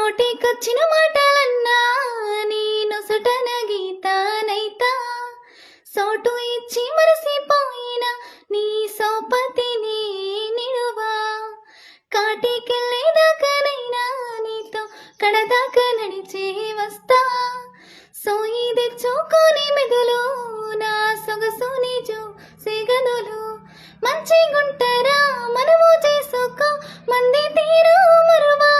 నోటికొచ్చిన మాటలన్నా నీ నొసటన గీతానైతా సోటు ఇచ్చి మరసిపోయిన నీ సోపతిని నిడువా కాటికెళ్ళేదాకనైనా నీతో కడదాకా నడిచే వస్తా సోయి తెచ్చుకొని మెదులు నా సొగసుని చూసే గదులు మంచి గుంటరా మనము చేసుకో మంది తీరు మరువా